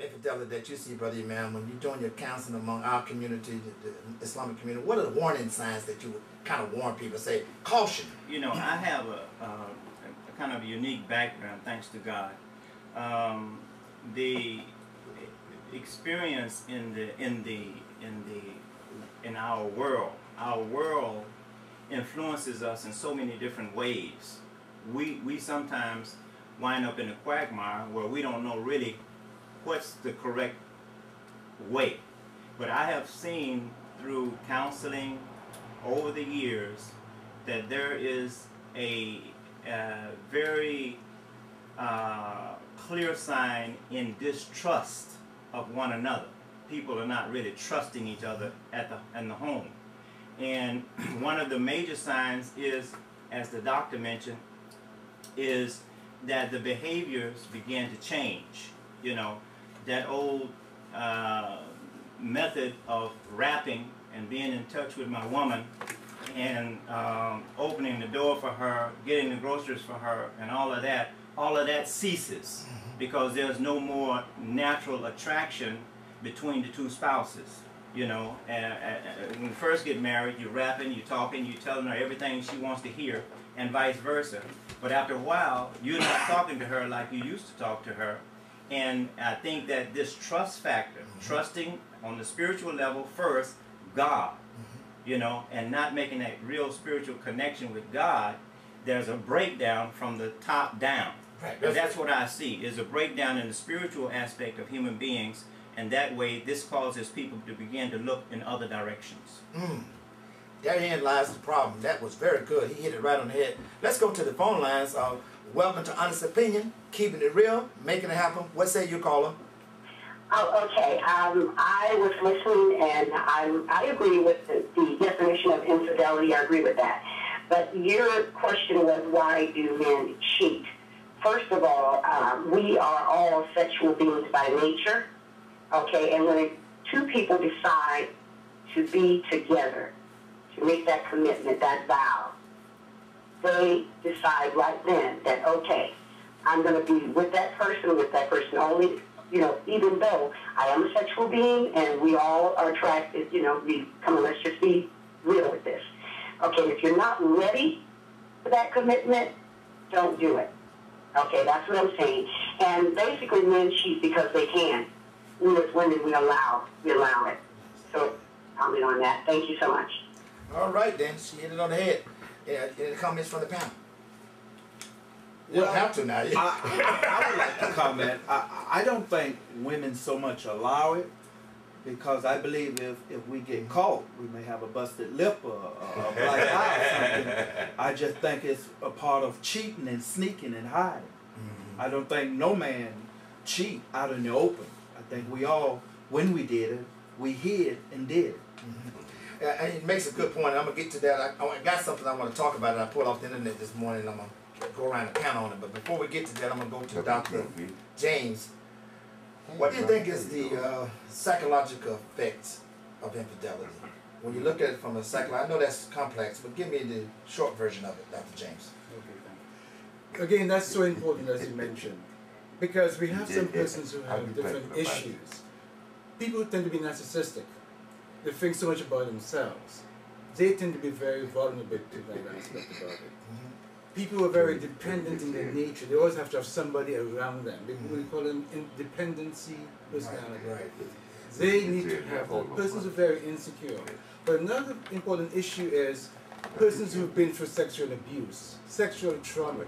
infidelity that you see, Brother Imam, when you're doing your counseling among our community, the Islamic community? What are the warning signs that you would kind of warn people, say, caution? You know, I have a kind of a unique background, thanks to God. The experience in our world influences us in so many different ways. We sometimes wind up in a quagmire where we don't know really what's the correct way. But I have seen through counseling over the years that there is a very clear sign in distrust of one another. People are not really trusting each other in the home. And one of the major signs is, as the doctor mentioned, is that the behaviors begin to change. You know, that old method of rapping and being in touch with my woman and opening the door for her, getting the groceries for her, and all of that ceases because there's no more natural attraction between the two spouses. You know, when you first get married, you're rapping, you're talking, you're telling her everything she wants to hear, and vice versa. But after a while, you're not talking to her like you used to talk to her. And I think that this trust factor, trusting on the spiritual level first, God, you know, and not making that real spiritual connection with God, there's a breakdown from the top down. Right. That's what I see, is a breakdown in the spiritual aspect of human beings. And that way, this causes people to begin to look in other directions. Therein lies the problem. That was very good. He hit it right on the head. Let's go to the phone lines. Welcome to Honest Opinion, keeping it real, making it happen. What say you, caller? Oh, okay. I was listening, and I agree with the definition of infidelity. I agree with that. But your question was, why do men cheat? First of all, we are all sexual beings by nature. Okay, and when two people decide to be together, to make that commitment, that vow, they decide right then that, okay, I'm going to be with that person only, you know, even though I am a sexual being and we all are attracted, you know, let's just be real with this. Okay, if you're not ready for that commitment, don't do it. Okay, that's what I'm saying. And basically men cheat because they can. We as women, we allow it. So, comment on that. Thank you so much. All right, then. She hit it on the head. Yeah, any comments from the panel? You don't have to now. I would like to comment. I don't think women so much allow it, because I believe if we get caught, we may have a busted lip or a black eye or something. I just think it's a part of cheating and sneaking and hiding. I don't think no man cheat out in the open. I think we all, when we did it, we hid and did it. And it makes a good point. I'm going to get to that. I got something I want to talk about. I pulled off the internet this morning. I'm going to go around and count on it. But before we get to that, I'm going to go to Dr. James. What do you think is the psychological effects of infidelity? When you look at it from a psychological, I know that's complex, but give me the short version of it, Dr. James. Okay, again, that's so important, as you mentioned, because we have some persons who have different issues. People who tend to be narcissistic. They think so much about themselves. They tend to be very vulnerable to that aspect about it. People who are very dependent in their nature. They always have to have somebody around them. We call them dependency personality. They need to have that. Persons who are very insecure. But another important issue is persons who have been through sexual abuse, sexual trauma.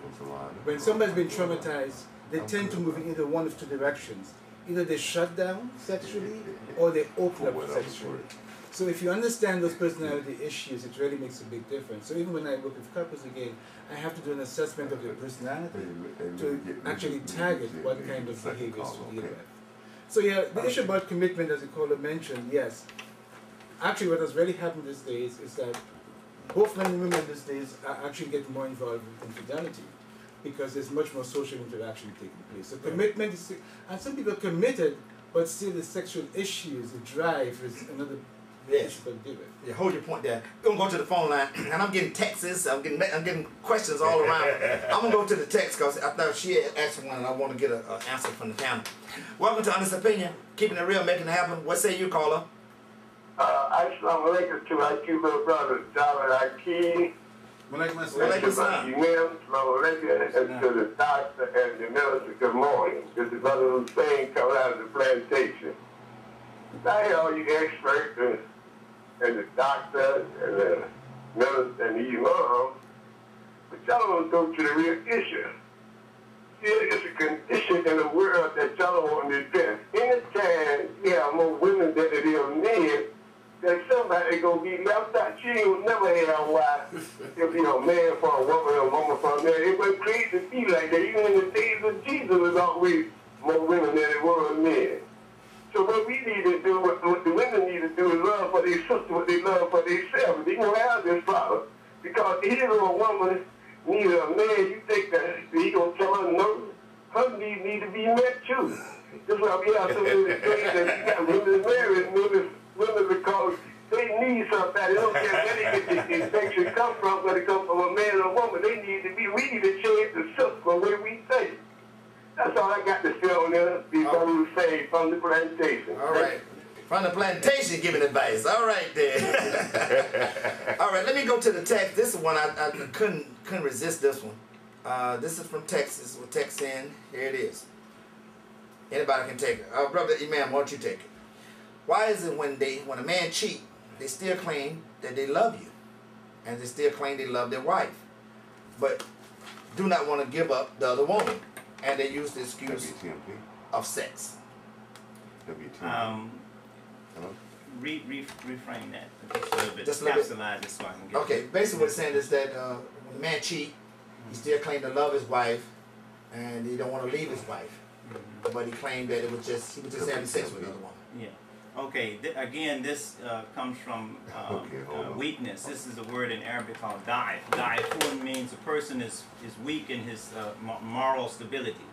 When somebody's been traumatized, they tend to move in either one of two directions. Either they shut down sexually or they open up sexually. So if you understand those personality issues, it really makes a big difference. So even when I work with couples again, I have to do an assessment of their personality to actually target what kind of behaviors to deal with. So yeah, the issue about commitment, as the caller mentioned, yes. Actually what has really happened these days is that both men and women these days are actually getting more involved in infidelity, because there's much more social interaction taking place. So commitment is, and some people are committed, but still the sexual issues, the drive is another Yes. People do it. Yeah, hold your point there. We're gonna go to the phone line, and I'm getting texts. I'm getting questions all around. I'm gonna go to the text because I thought she had asked one, and I want to get an answer from the panel. Welcome to Honest Opinion, keeping it real, making it happen. What say you, caller? Assalamu alaikum to my two little brothers, Java and Aki. Walaikum salam. And to the doctor and the minister, good morning. This is Brother Hussein coming out of the plantation. I hear all you experts and the doctors and the minister and the imam, but y'all don't go to the real issue. See, it's a condition in the world that y'all don't want to address. Anytime you have more women than it is men, then somebody gonna be left out. She will never have why if you a man for a woman or a woman for a man. It was crazy to be like that. Even in the days of Jesus, there was always more women than it was men. So what we need to do, what the women need to do is love for their sister, what they love for themselves. They gonna have this problem. Because either a woman needs a man, you think that he gonna tell her no, her needs need to be met too. That's why we have so many things that you got women married, women because they need somebody. They don't care where they get this infection come from, whether it comes from a man or a woman. They need to be, we need to change the system the way we think. That's all I got to say on there. These brothers say from the plantation. All right. From the plantation giving advice. All right then. All right, let me go to the text. This is one I couldn't resist this one. This is from Texas. We'll text in. Here it is. Anybody can take it. Brother Imam, why don't you take it? Why is it when a man cheat, they still claim that they love you, and they still claim they love their wife, but do not want to give up the other woman, and they use the excuse of sex? Reframe that just a little bit. Just a little bit. Capsulize it so I can get Okay, basically what it's saying is that when a man cheat, he still claimed to love his wife, and he don't want to leave his wife, but he claimed that he was just having sex with the other woman. Yeah. Okay, again, this comes from weakness. This is a word in Arabic called da'if. Da'ifun means a person is weak in his moral stability.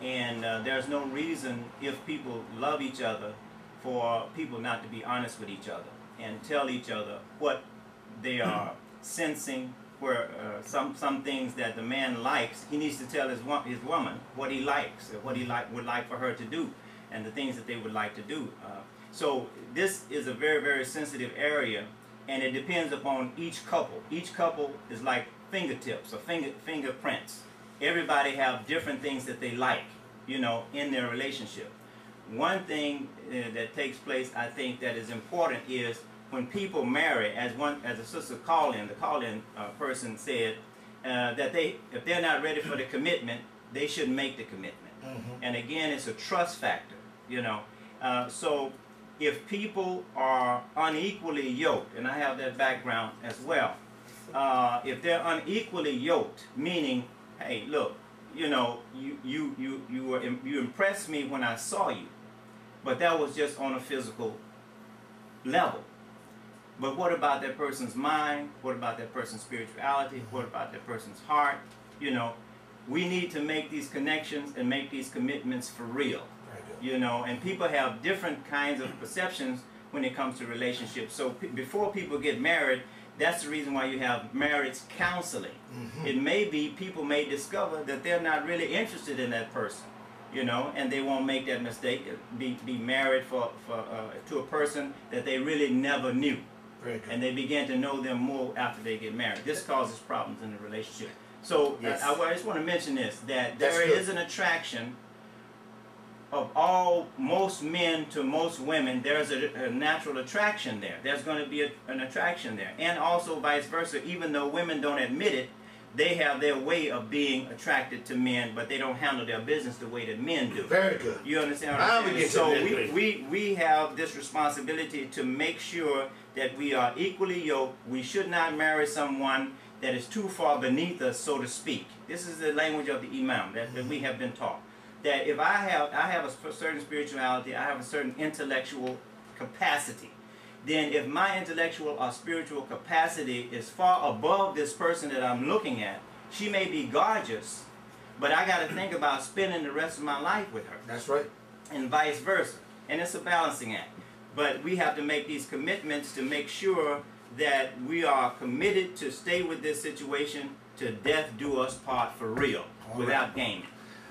And there's no reason, if people love each other, for people not to be honest with each other and tell each other what they are sensing, where some things that the man likes, he needs to tell his woman what he likes, or what he would like for her to do, and the things that they would like to do. So this is a very, very sensitive area, and it depends upon each couple. Each couple is like fingertips or fingerprints. Everybody have different things that they like, you know, in their relationship. One thing that takes place, I think, that is important is when people marry, as a sister call-in, the call-in person said that if they're not ready for the commitment, they shouldn't make the commitment. And again, it's a trust factor, you know. So if people are unequally yoked, and I have that background as well, if they're unequally yoked, meaning, hey, look, you know, you impressed me when I saw you, but that was just on a physical level. But what about that person's mind? What about that person's spirituality? What about that person's heart? You know, we need to make these connections and make these commitments for real. You know, and people have different kinds of perceptions when it comes to relationships. So before people get married, that's the reason why you have marriage counseling. It may be people may discover that they're not really interested in that person, you know, and they won't make that mistake, be married to a person that they really never knew. And they begin to know them more after they get married. This causes problems in the relationship. So yes. I just want to mention this, that there is an attraction of most men to most women. There's a natural attraction there. There's going to be an attraction there. And also vice versa, even though women don't admit it, they have their way of being attracted to men, but they don't handle their business the way that men do. Very good. You understand what I'm saying? So we have this responsibility to make sure that we are equally yoked. We should not marry someone that is too far beneath us, so to speak. This is the language of the imam that we have been taught. That if I have a certain spirituality, I have a certain intellectual capacity, then if my intellectual or spiritual capacity is far above this person that I'm looking at, she may be gorgeous, but I got to think about spending the rest of my life with her. That's right. And vice versa. And it's a balancing act. but we have to make these commitments to make sure that we are committed to stay with this situation to death do us part for real, without gaming.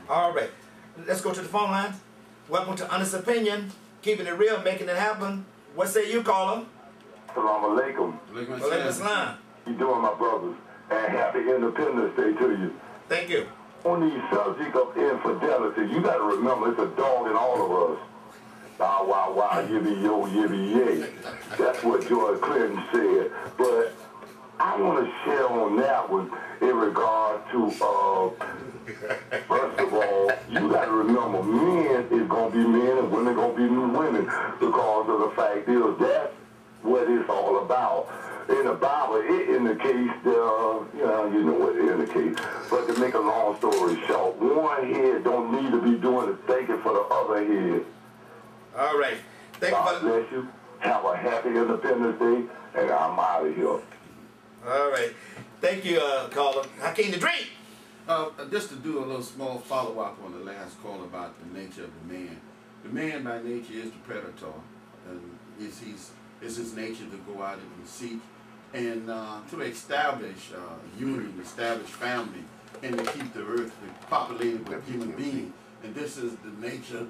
All right. Let's go to the phone lines. Welcome to Honest Opinion, keeping it real, making it happen. What say you, caller? Assalamu alaikum. Walaikum assalam. You doing, my brothers? And happy Independence Day to you. Thank you. On the subject of infidelity, you got to remember it's a dog in all of us. Bow, wow, wow, yibby, yo, yibby, yay. That's what George Clinton said. But I want to share on that one in regard to, first of all, you got to remember men is going to be men and women going to be women because of the fact is that's what it's all about. In the Bible, it indicates you know what it indicates. But to make a long story short, one head don't need to be doing the thinking for the other head. All right. God bless you. Have a happy Independence Day, and I'm out of here. All right. Thank you, caller. Hakeem the Dream. Just to do a little small follow-up on the last call about the nature of the man. The man by nature is the predator. And it's his nature to go out and seek and to establish union, establish family, and to keep the earth populated with human beings. And this is the nature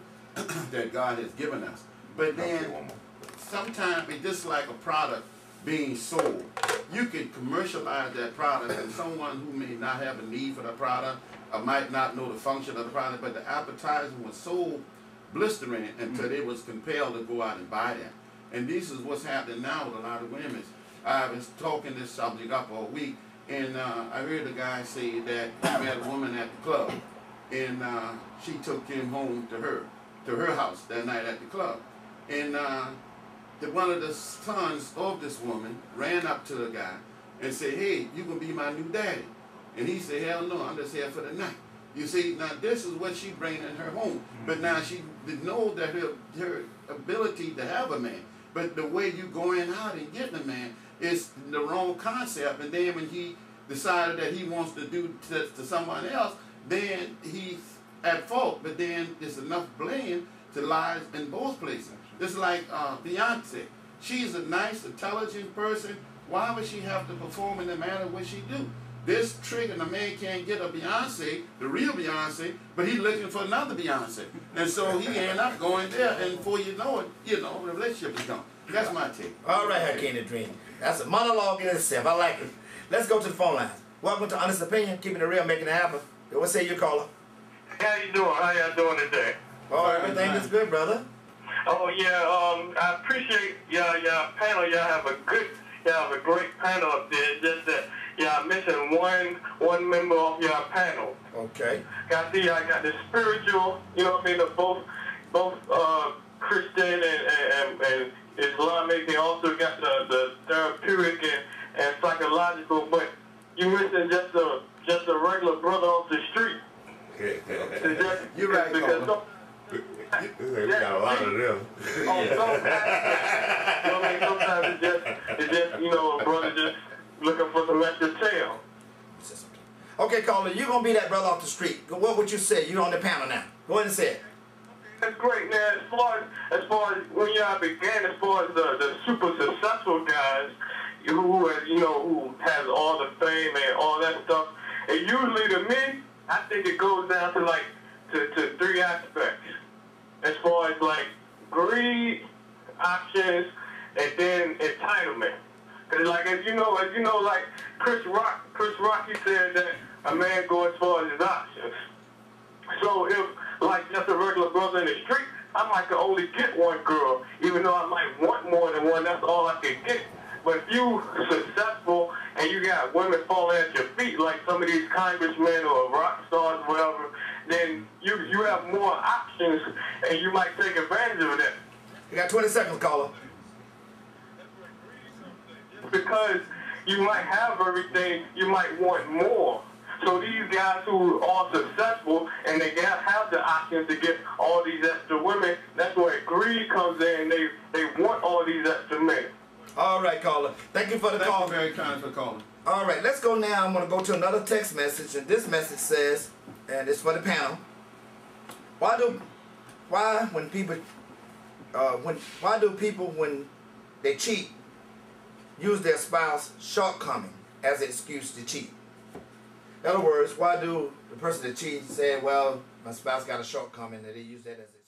that God has given us. But then sometimes it's just like a product being sold. You can commercialize that product, and someone who may not have a need for the product or might not know the function of the product, but the advertisement was so blistering until they was compelled to go out and buy that. And this is what's happening now with a lot of women. I was talking this subject up all week, and I heard a guy say that he met a woman at the club, and she took him home to her house that night at the club. And one of the sons of this woman ran up to the guy and said, "Hey, you gonna be my new daddy?" And he said, "Hell no, I'm just here for the night." You see, now this is what she bringing in her home. But now she didn't know that her ability to have a man. But the way you going out and getting a man is the wrong concept. And then when he decided that he wants to do to someone else, then he's at fault. But then there's enough blame to lie in both places. It's like Beyonce. She's a nice, intelligent person. Why would she have to perform in the manner what she do? This trick, and a man can't get a Beyonce, the real Beyonce, but he's looking for another Beyonce. And so he end up going there, and before you know it, the relationship is gone. That's my take. All right, Hakeem the Dream. That's a monologue in itself. I like it. Let's go to the phone lines. Welcome to Honest Opinion, keeping it real, making it happen. What say you, caller? How you doing? How y'all doing today? Oh, everything is good, brother. Oh yeah, I appreciate y'all panel. Y'all have a great panel up there. Just that y'all missing one member of y'all panel. Okay. I see y'all got the spiritual, you know what I mean, both Christian and Islamic. They also got the therapeutic and psychological, but you missing just a regular brother off the street. You're right, because we got a lot of them. Sometimes it's just a brother just looking for some extra tail. Okay, caller, you're gonna be that brother off the street. What would you say? You're on the panel now. Go ahead and say it. That's great, man. As far as when y'all began, as far as the super successful guys who has all the fame and all that stuff, and usually to me, I think it goes down to to three aspects. As far as greed, options, and then entitlement. Cause as you know, Chris Rock, he said that a man goes as far as his options. So if just a regular brother in the street, I might could only get one girl, even though I might want more than one. That's all I can get. But if you successful and you got women falling at your feet, like some of these congressmen or rock stars or whatever, then you have more options and you might take advantage of that. You got 20 seconds, caller. Because you might have everything, you might want more. So these guys who are successful and they have the options to get all these extra women, that's where greed comes in. They want all these extra men. All right, caller. Thank you for the call. Thank you very kind for calling. All right, let's go now. I'm going to go to another text message, and this message says, and it's for the panel, why when people why do people, when they cheat, use their spouse shortcoming as an excuse to cheat? In other words, why do the person that cheats say, well, my spouse got a shortcoming, and they use that as an